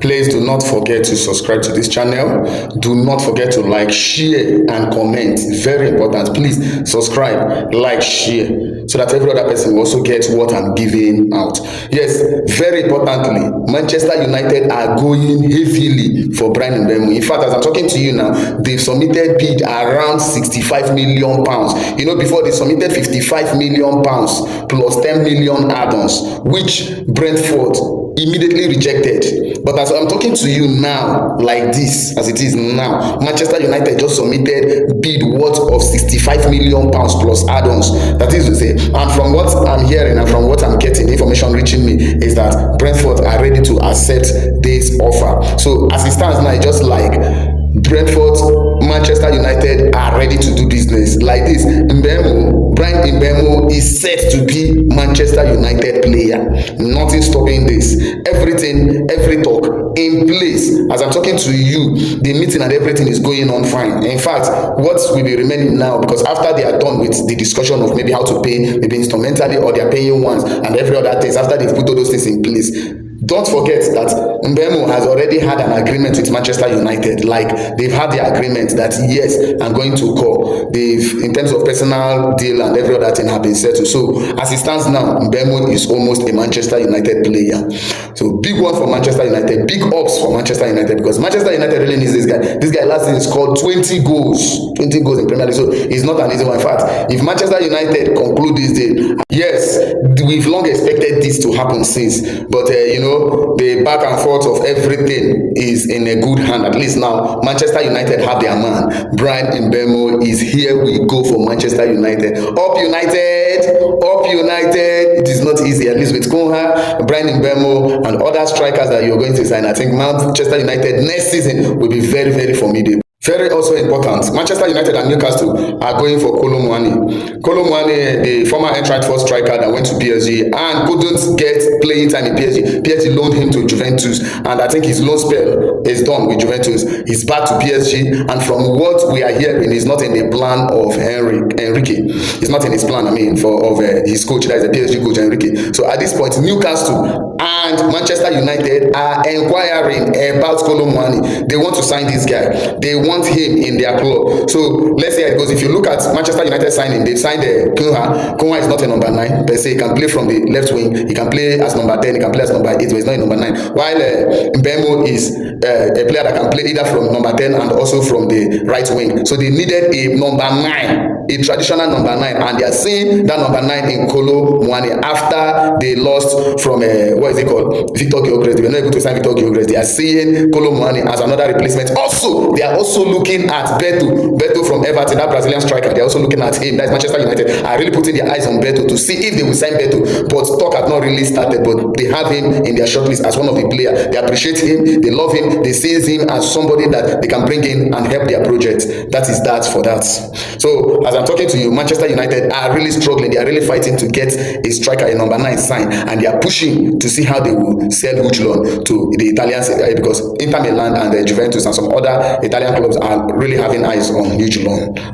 Please do not forget to subscribe to this channel. Do not forget to like, share, and comment. Very important. Please subscribe, like, share, so that every other person will also get what I'm giving out. Yes, very importantly, Manchester United are going heavily for Bryan Mbeumo. In fact, as I'm talking to you now, they've submitted bid around 65 million pounds. You know, before they submitted 55 million pounds plus 10 million add-ons, which Brentford immediately rejected. But as I'm talking to you now, like this, as it is now, Manchester United just submitted bid worth of 65 million pounds plus add-ons. That is to say, and from what I'm hearing and from what I'm getting, information reaching me is that Brentford are ready to accept this offer. So as it stands now, it's just like Brentford, Manchester United are ready to do business. Like this, Bryan Mbeumo is set to be Manchester United player. Nothing stopping this. Everything, every talk in place. As I'm talking to you, the meeting and everything is going on fine. In fact, what will be remaining now, because after they are done with the discussion of maybe how to pay, maybe instrumentally or they are paying once and every other things, after they've put all those things in place, don't forget that Mbeumo has already had an agreement with Manchester United. Like, they've had the agreement that yes, I'm going to call. They've, in terms of personal deal and every other thing, have been settled. So as it stands now, Mbeumo is almost a Manchester United player. So big one for Manchester United, big ups for Manchester United, because Manchester United really needs this guy. This guy last season scored 20 goals in Premier League. So it's not an easy one. In fact, if Manchester United conclude this deal, yes, we've long expected this to happen since, but you know, the back and forth of everything is in a good hand. At least now Manchester United have their man. Bryan Mbeumo is here. We go for Manchester United. Up United, up United. It is not easy, at least with Konha, Bryan Mbeumo, and other strikers that you're going to sign. I think Manchester United next season will be very, very formidable. Very also important, Manchester United and Newcastle are going for Kolo Muani. Kolo Muani, the former Eintracht striker that went to PSG and couldn't get playing time in PSG. PSG loaned him to Juventus, and I think his loan spell is done with Juventus. He's back to PSG, and from what we are hearing, he's not in the plan of Enrique. He's not in his plan, of his coach, that is the PSG coach, Enrique. So at this point, Newcastle and Manchester United are inquiring about Kolo Muani. They want to sign this guy. They want him in their club. So let's see how it goes. If you look at Manchester United signing, they've signed Konha. Konha is not a number 9 per se. He can play from the left wing. He can play as number 10. He can play as number 8, but he's not a number 9. While Mbeumo is a player that can play either from number 10 and also from the right wing. So they needed a number 9, a traditional number 9, and they are seeing that number 9 in Kolo Muani after they lost from what is it called, Victor Gyökeres. They were not able to sign Victor Gyökeres. They are seeing Kolo Muani as another replacement. Also, they are also looking at Beto from Everton, that Brazilian striker. They are also looking at him. That's Manchester United are really putting their eyes on Beto to see if they will sign Beto. But talk has not really started, but they have him in their shortlist as one of the players. They appreciate him, they love him, they see him as somebody that they can bring in and help their project. That is that for that. So as I'm talking to you, Manchester United are really struggling. They are really fighting to get a striker, a number 9 signed, and they are pushing to see how they will sell Huijlund to the Italians, because Inter Milan and Juventus and some other Italian clubs are really having eyes on Huijlund.